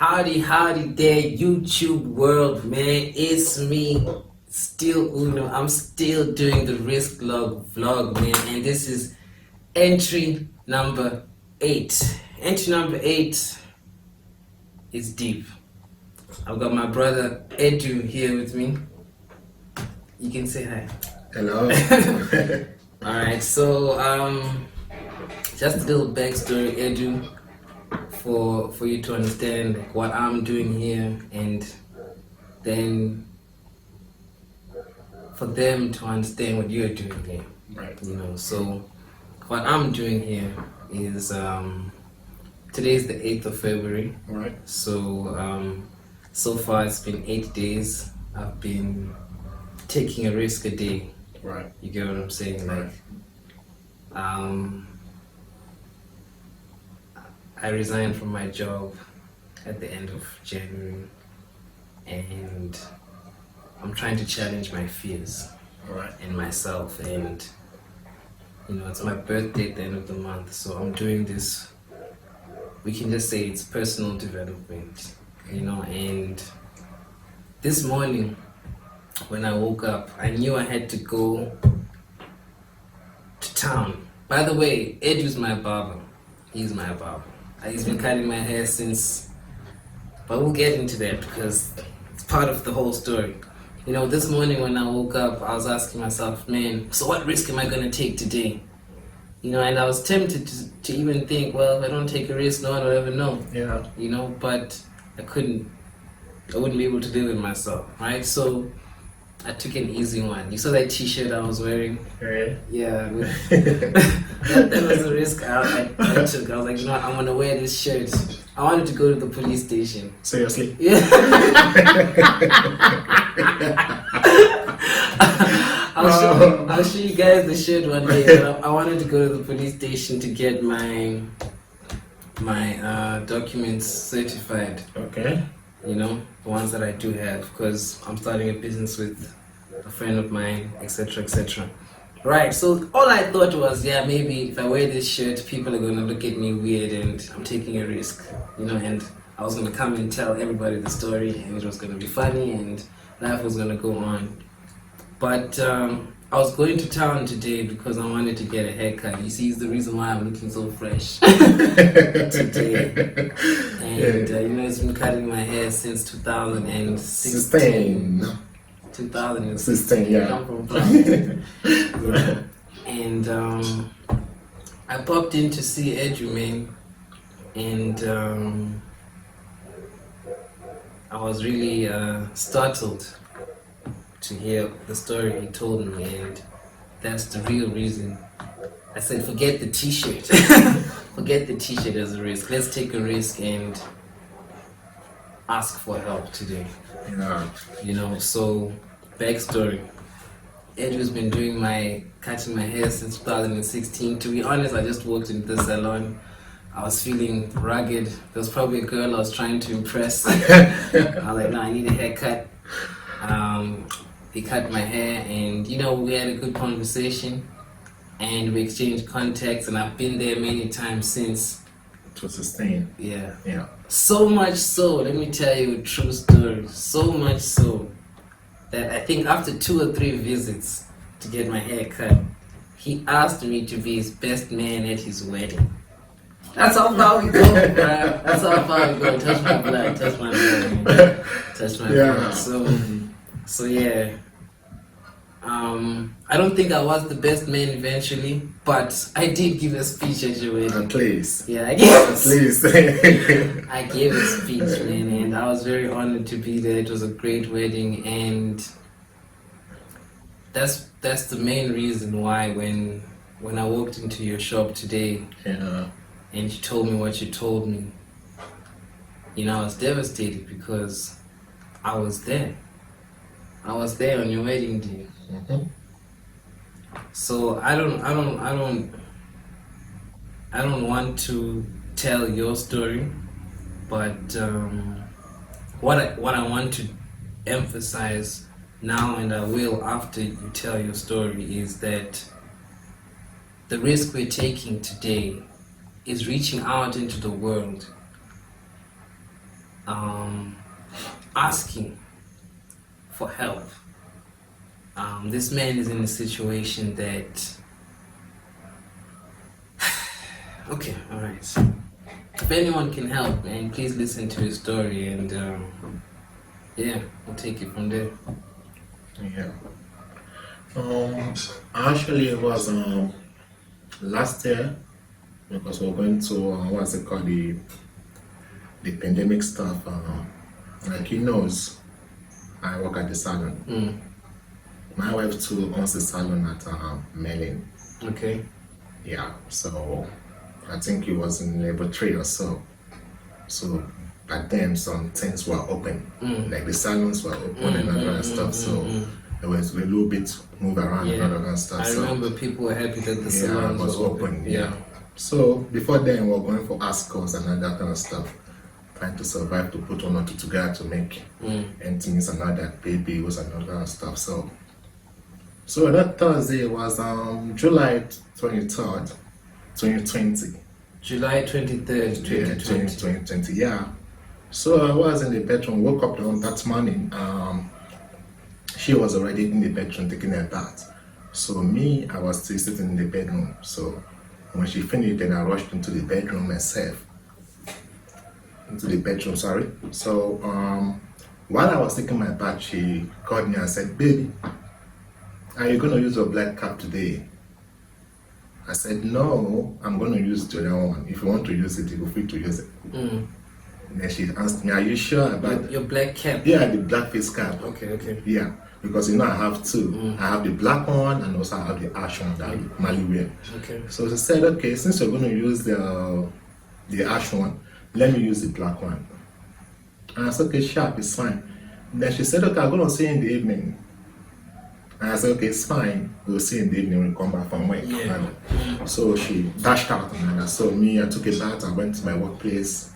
Howdy there, YouTube world, man. It's me, still Uno. I'm still doing the risk log vlog, man. And this is entry number 8. Entry number 8 is deep. I've got my brother Edu here with me. You can say hi. Hello. Alright, so just a little backstory, Edu, for you to understand like what I'm doing here, and then for them to understand what you're doing here. Right. You know, so what I'm doing here is today's the 8th of February. Right. So so far it's been 8 days. I've been taking a risk a day. Right. You get what I'm saying? Like, I resigned from my job at the end of January, and I'm trying to challenge my fears Right. and myself. And you know, it's my birthday at the end of the month, so I'm doing this. We can just say it's personal development, you know. And this morning, when I woke up, I knew I had to go to town. By the way, Edu's my barber. He's my barber. He's been cutting my hair since, but we'll get into that because it's part of the whole story. You know, this morning when I woke up, I was asking myself, man, so what risk am I going to take today? You know, and I was tempted to even think, well, if I don't take a risk, no one will ever know. Yeah. You know, but I wouldn't be able to live with myself, right? So I took an easy one. You saw that t-shirt I was wearing? Right. Yeah. that was a risk I took. I was like, you know what, I'm going to wear this shirt. I wanted to go to the police station. Seriously? Yeah. I'll show you guys the shirt one day. But I wanted to go to the police station to get my documents certified. Okay. You know, the ones that I do have, because I'm starting a business with a friend of mine, etc., etc. Right, so all I thought was, yeah, maybe if I wear this shirt, people are going to look at me weird and I'm taking a risk, you know, and I was going to come and tell everybody the story and it was going to be funny and life was going to go on. But I was going to town today because I wanted to get a haircut. You see, it's the reason why I'm looking so fresh today. And you know, it's been cutting my hair since 2016. 2016, yeah. I'm from Brown. Yeah. And I popped in to see Edu, man, and I was really startled to hear the story he told me, and that's the real reason. I said, forget the t-shirt. Forget the t-shirt as a risk. Let's take a risk and ask for help today. Yeah. You know, so backstory. Edu's been cutting my hair since 2016. To be honest, I just walked into the salon. I was feeling rugged. There was probably a girl I was trying to impress. I was like, no, I need a haircut. He cut my hair, and you know, we had a good conversation and we exchanged contacts, and I've been there many times since. To sustain. Yeah. Yeah. So much so, let me tell you a true story. So much so that I think after 2 or 3 visits to get my hair cut, he asked me to be his best man at his wedding. That's how far we go, bro. That's how far we go. Touch my blood, touch my blood, man. Touch my blood. So yeah. I don't think I was the best man eventually, but I did give a speech at your wedding. At least. Yeah, I gave At least. I gave a speech, man, and I was very honored to be there. It was a great wedding, and that's the main reason why when I walked into your shop today, Yeah. and you told me what you told me, you know, I was devastated because I was there. I was there on your wedding day. Mm-hmm. So I don't want to tell your story, but what I want to emphasize now, and I will after you tell your story, is that the risk we're taking today is reaching out into the world asking for help. This man is in a situation that okay, all right. If anyone can help, man, please listen to his story, and yeah, we'll take it from there. Yeah. Actually, it was last year because we were going to what's it called, the pandemic stuff. Like he knows, I work at the salon. My wife too owns the salon at Melin. Okay. Yeah. So I think it was in level 3 or so. So back then some things were open, like the salons were open and all that stuff. So there was a little bit move around and all that stuff. I remember people were happy that the Yeah, salons it was were open. Yeah. So before then, we were going for ASCOs and all that kind of stuff, trying to survive, to put one or two together to make ends meet and all that, pay bills and all that kind of stuff. So that Thursday was July 23rd, 2020. July 23rd, 2020. Yeah, 2020. Yeah. So I was in the bedroom, woke up that morning. She was already in the bedroom taking a bath. So me, I was still sitting in the bedroom. So when she finished, then I rushed into the bedroom myself. So while I was taking my bath, she called me and said, "Baby, are you going to use your black cap today?" I said, "No, I'm going to use the other one. If you want to use it, you feel free to use it." And then she asked me, "Are you sure about your black cap?" Yeah, the black face cap. Okay. Yeah, because I have two. I have the black one and also I have the ash one that Mali wear. Okay. So she said, "Okay, since you're going to use the ash one, let me use the black one." And I said, "Okay, sharp, it's fine." Then she said, "Okay, I'm going to see you in the evening." And I said, "Okay, it's fine. We'll see you in the evening when we come back from work." Yeah. So she dashed out, and so I took a bath, I went to my workplace,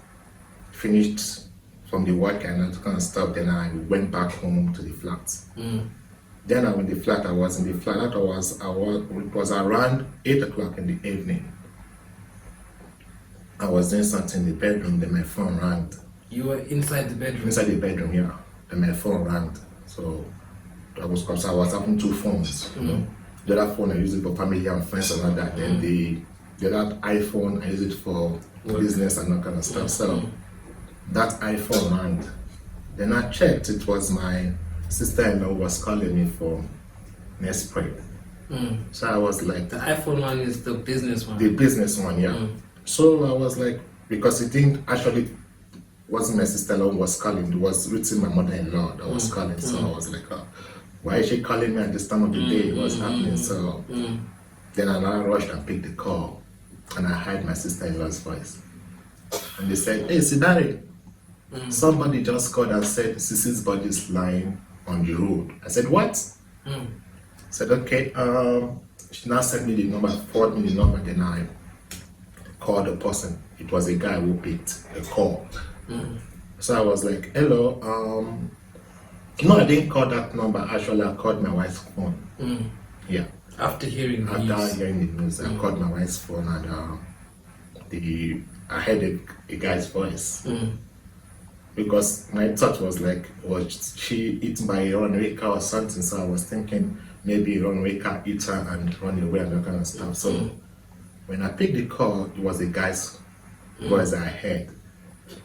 finished from the work and that kind of stuff. Then I went back home to the flat. Then I went to the flat. I was in the flat. It was around 8 o'clock in the evening. I was doing something in the bedroom. Then my phone rang. You were inside the bedroom? Inside the bedroom, yeah. Then my phone rang. So that was because I was having two phones. You know? The other phone I use it for family and friends and all that. Then the other iPhone I use it for business and that kind of stuff. So that iPhone rang. Then I checked. It was my sister-in-law who was calling me for Nespresso. So I was like, the iPhone one is the business one. The business one, yeah. So I was like, because it didn't actually wasn't my sister-in-law who was calling. It was written my mother-in-law that was calling. So I was like, oh, why is she calling me at this time of the day? What's happening? So then I now rushed and picked the call, and I heard my sister-in-law's voice. And they said, "Hey, Sidari, somebody just called and said Sisi's body is lying on the road." I said, "What?" I said, "Okay." She now sent me the number, forwarded me the number, then I called the person. It was a guy who picked the call. So I was like, "Hello, no, I didn't call that number. Actually, I called my wife's phone." Yeah. After hearing the news. After hearing the news, I called my wife's phone and I heard a guy's voice. Because my thought was like, was she eaten by a runaway car or something? So I was thinking maybe a runaway car eat her and run away and that kind of stuff. So when I picked the call, it was a guy's voice I heard.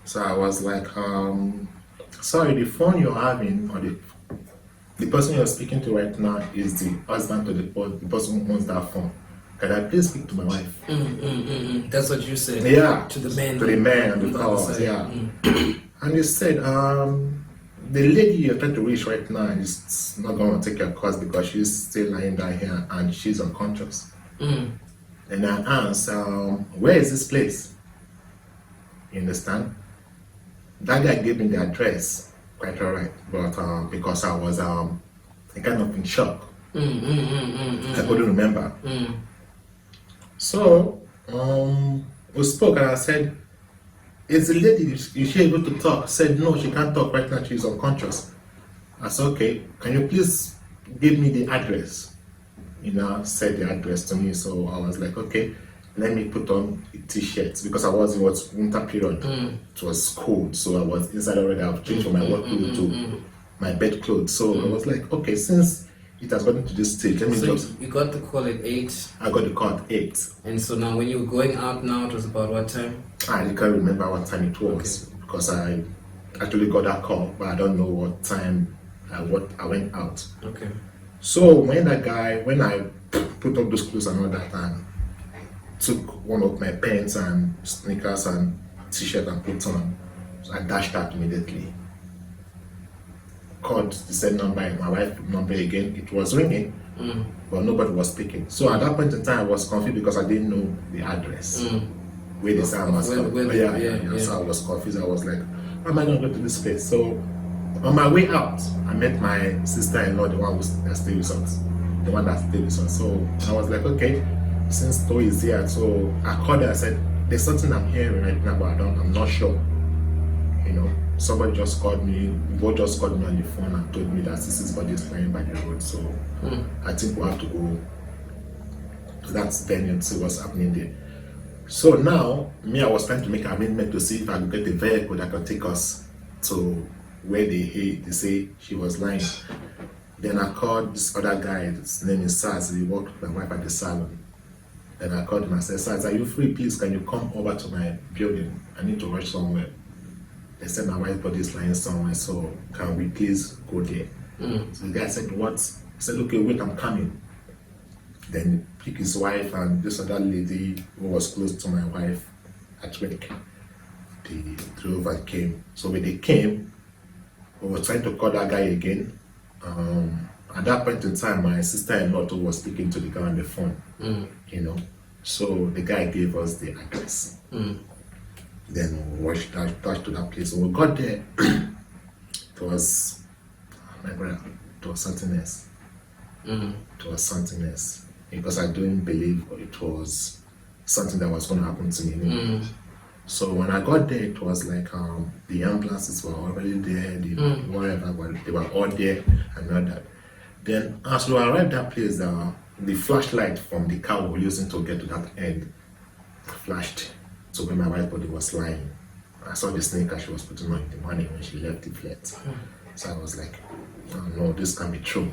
So I was like, "Sorry, the phone you're having, or the person you're speaking to right now is the husband to the person who owns that phone. Can I please speak to my wife?" That's what you said? Yeah. To the man? To the man on the call, yeah. And he said, "The lady you're trying to reach right now is not going to take your calls because she's still lying down here and she's unconscious." And I asked, "Where is this place?" You understand? That guy gave me the address, quite alright, but because I was kind of in shock, I couldn't remember. So we spoke and I said, "Is the lady, is she able to talk?" Said, "No, she can't talk right now, she's unconscious." I said, "Okay, can you please give me the address?" Said the address to me. So I was like, "Okay, let me put on a t-shirt because it was winter period. It was cold, so I was inside already. I've changed from my work clothes to my bed clothes. So I was like, okay, since it has gotten to this stage, let me just. You got the call at 8. I got the call at 8. And so now, when you were going out now, it was about what time? I can't remember what time it was because I actually got that call, but I don't know what time I went out. Okay. So when I put on those clothes and all that, and took one of my pants and sneakers and t-shirt and put on, so I dashed out immediately. Called the same number, my wife's number again. It was ringing, but nobody was speaking. So at that point in time, I was confused because I didn't know the address where the sound was coming. So I was confused. I was like, how am I going to go to this place? So on my way out, I met my sister-in-law, the one that stayed with us. The one that stayed with us. So I was like, okay, since Toe is here, so I called her. I said, there's something I'm hearing right now, but I'm not sure. You know, somebody just called me. Both just called me on the phone and told me that Sissy's body is lying by the road. So I think we have to go to that venue and see what's happening there. So now, I was trying to make an arrangement to see if I could get a vehicle that could take us to where they say she was lying. Then I called this other guy, his name is Saz. He worked with my wife at the salon. Then I called him and said, Saz, are you free? Please, can you come over to my building? I need to rush somewhere. They said my wife's body is lying somewhere, so can we please go there? So the guy said, what? He said, okay, wait, I'm coming. Then he picked his wife and this other lady who was close to my wife at work. They drove and came. So when they came, we were trying to call that guy again. At that point in time, my sister-in-law was speaking to the guy on the phone, you know. So the guy gave us the address. Then we rushed to that place. When we got there, it was, my brother, it was something else. It was something else. Because I didn't believe it was something that was going to happen to me. So when I got there, it was like the ambulances were already there, whatever, they were all there and all that. Then as we arrived at that place, the flashlight from the car we were using to get to that end flashed to where my wife's body was lying. I saw the sneaker she was putting on in the morning when she left the flat. So I was like, oh, no, this can't be true.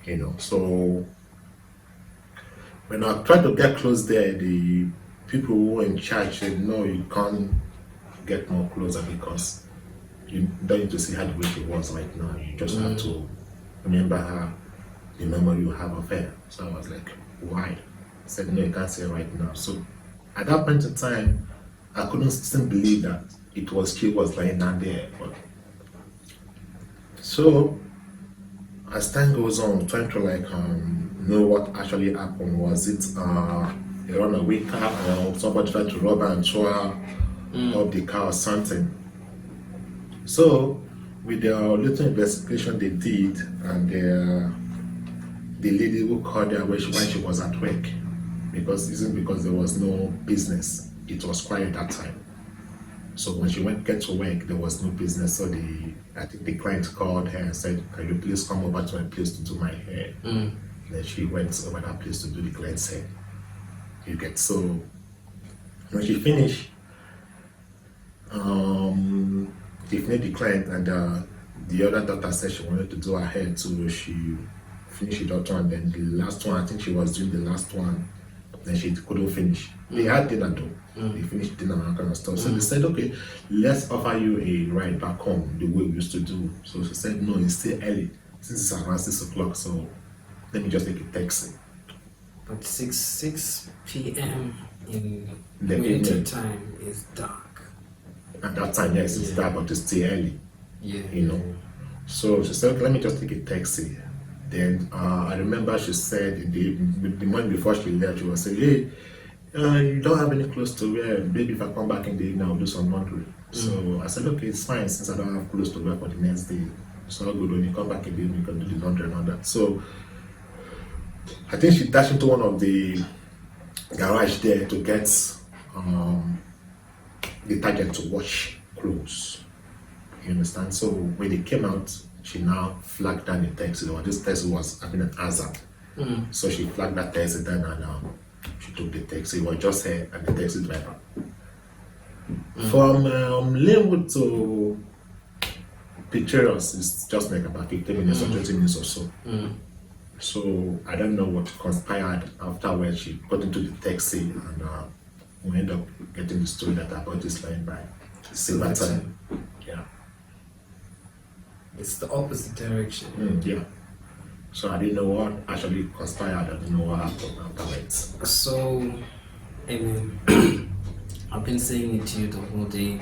You know, so when I tried to get close there, the people who were in charge said, no, you can't get more closer because you don't need to see her the way she was right now. You just have to remember her, the memory you have of her. So I was like, why? I said, no, you can't see her right now. So at that point in time, I couldn't still believe that she was lying down there. But so as time goes on, trying to know what actually happened. Was it a runaway car or somebody tried to rob her and throw her off the car or something? So with the little investigation they did, and the lady who called her when she was at work, because there was no business, it was quiet that time. So when she get to work, there was no business. So I think the client called her and said, can you please come over to my place to do my hair? Then she went over that place to do the client's hair. You get, so when she finished, the client, and the other daughter said she wanted to do her hair too. She finished the daughter, and then the last one, I think she was doing the last one, then she couldn't finish. They had dinner though. They finished dinner and kind of stuff. So they said, okay, let's offer you a ride back home the way we used to do. So she said, no, it's still early since it's around 6 o'clock, so let me just take a taxi. But 6 p.m. in The winter evening. time is dark. At that time, yes, it's dark, but it's still early. Yeah. You know. So she said, okay, let me just take a taxi. Then I remember she said in the morning before she left, she was saying, hey, you don't have any clothes to wear. Maybe if I come back in the evening, I'll do some laundry. So I said, okay, it's fine since I don't have clothes to wear for the next day. It's not good when you come back in the evening, you can do the laundry and all that. So I think she dashed into one of the garage there to get detergent to wash clothes. You understand? So when they came out, she now flagged down the taxi. This taxi was having an hazard. So she flagged that taxi down and She took the taxi. It was just her and the taxi driver. From Linwood to Pictures is just like about 15 minutes or 20 minutes or so. So I don't know what conspired afterwards. She got into the taxi and we ended up getting the story that about this line by silver time. Yeah. It's the opposite direction. Yeah. So I didn't know what actually conspired. I didn't know what happened afterwards. So, I mean, I've been saying it to you the whole day.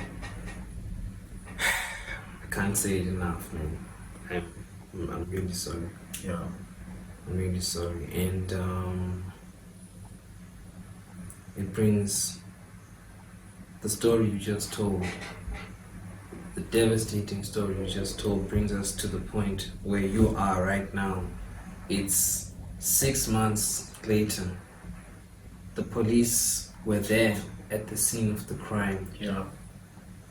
I can't say it enough, man. I'm really sorry. Yeah. I'm really sorry. And it brings the story you just told, the devastating story you just told, brings us to the point where you are right now. It's 6 months later. The police were there at the scene of the crime. Yeah.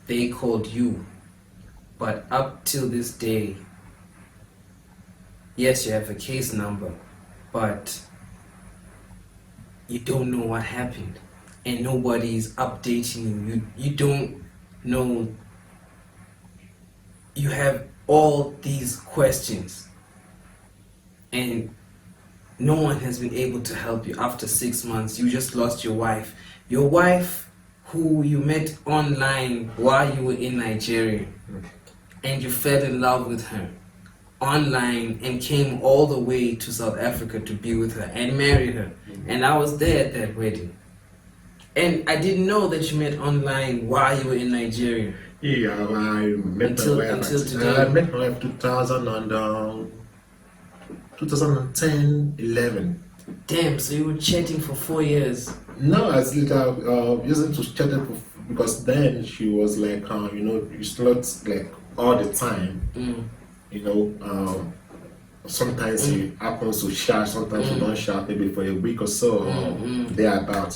They called you. But up till this day, yes, you have a case number, but you don't know what happened. And nobody is updating you. You don't know. You have all these questions. And no one has been able to help you after 6 months. You just lost your wife. Your wife, who you met online while you were in Nigeria. And you fell in love with her online and came all the way to South Africa to be with her and marry her. And I was there at that wedding. And I didn't know that you met online while you were in Nigeria. Yeah, I met my wife. Until today. I met my wife 2010, 11. Damn, so you were chatting for 4 years. No, I used to chat because then she was like, it's not like all the time. Sometimes it happens to shout, sometimes you don't shout, maybe for a week or so, thereabout,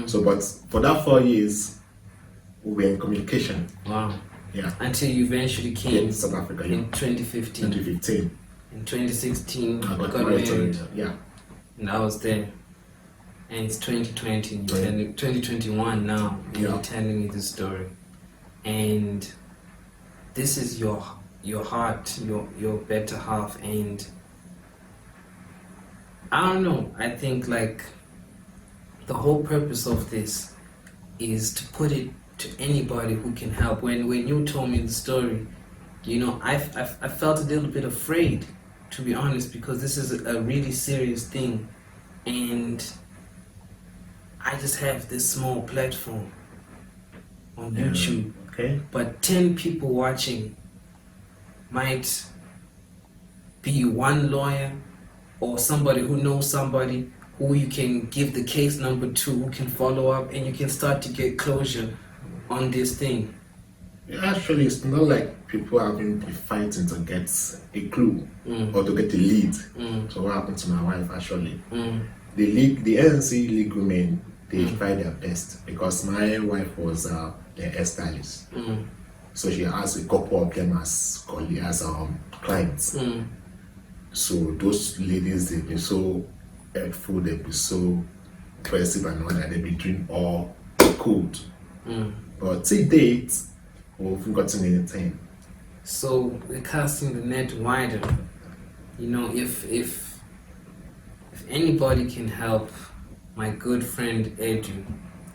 So, but for that 4 years, we were in communication. Wow. Yeah. Until you eventually came in South Africa, in 2015. 2015. In 2016, I you got got married. Yeah. And I was there. And it's 2020, and you're telling, 2021 now, and you're telling me this story. And this is your heart, your better half, and I don't know, I think like the whole purpose of this is to put it to anybody who can help. When you told me the story, I felt a little bit afraid, to be honest, because this is a really serious thing, and I just have this small platform on YouTube. Okay. But 10 people watching might be one lawyer or somebody who knows somebody who you can give the case number to, who can follow up, and you can start to get closure on this thing. Actually, it's not like people have been fighting to get a clue or to get a lead. So what happened to my wife actually? The ANC legal men, they tried their best because my wife was the hairstylist. So she has a couple of them as clients. So those ladies, they've been so helpful, they've been so impressive and all that, they've been doing all they could. But to date, we haven't gotten anything. So we're casting the net wider. If anybody can help my good friend Edu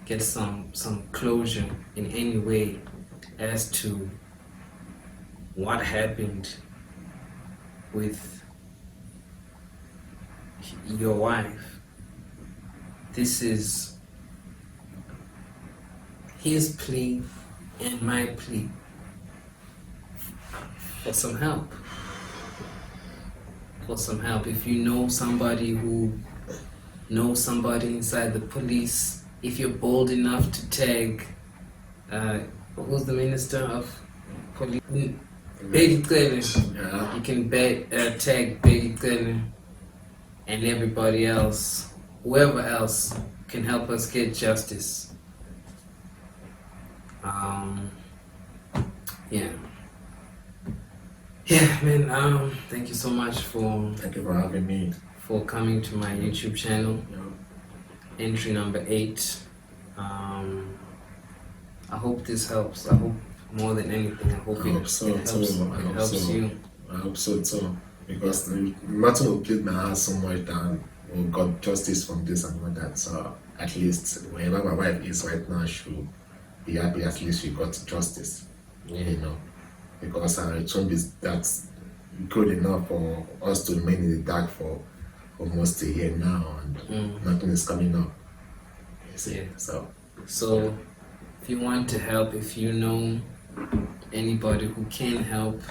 get some closure in any way as to what happened with your wife, this is his plea and my plea for some help. If you know somebody who knows somebody inside the police, if you're bold enough to tag who's the Minister of Police? Baby Cleveland. You can tag Baby Cleveland and everybody else, whoever else can help us get justice. Man, thank you so much Thank you for having me. for coming to my YouTube channel. entry number 8. I hope this helps. I hope more than anything, I hope I hope so it helps, too. it helps you. I hope so too. Because the matter will please my heart so much that we got justice from this and all that. So at least wherever my wife is right now, she'll be happy. At least she got justice. You know, because it won't be that good enough for us to remain in the dark for almost a year now, and nothing is coming up. You see? Yeah. So If you want to help, if you know anybody who can help,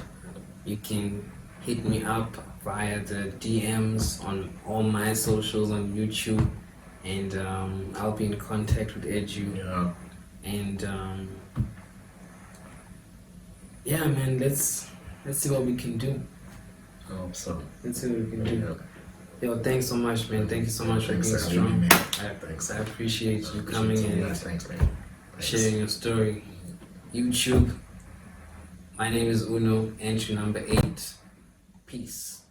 you can hit me up via the DMs on all my socials on YouTube, and I'll be in contact with Edu. yeah. And yeah, man, let's see what we can do. I hope so. Let's see what we can do. Yeah. Yo, thanks so much, man. Thank you so much for Thanks being for having me, strong. man. Thanks. I appreciate you coming in Yeah, and thanks, man. Thanks. sharing your story. YouTube. My name is Uno, entry number 8. Peace.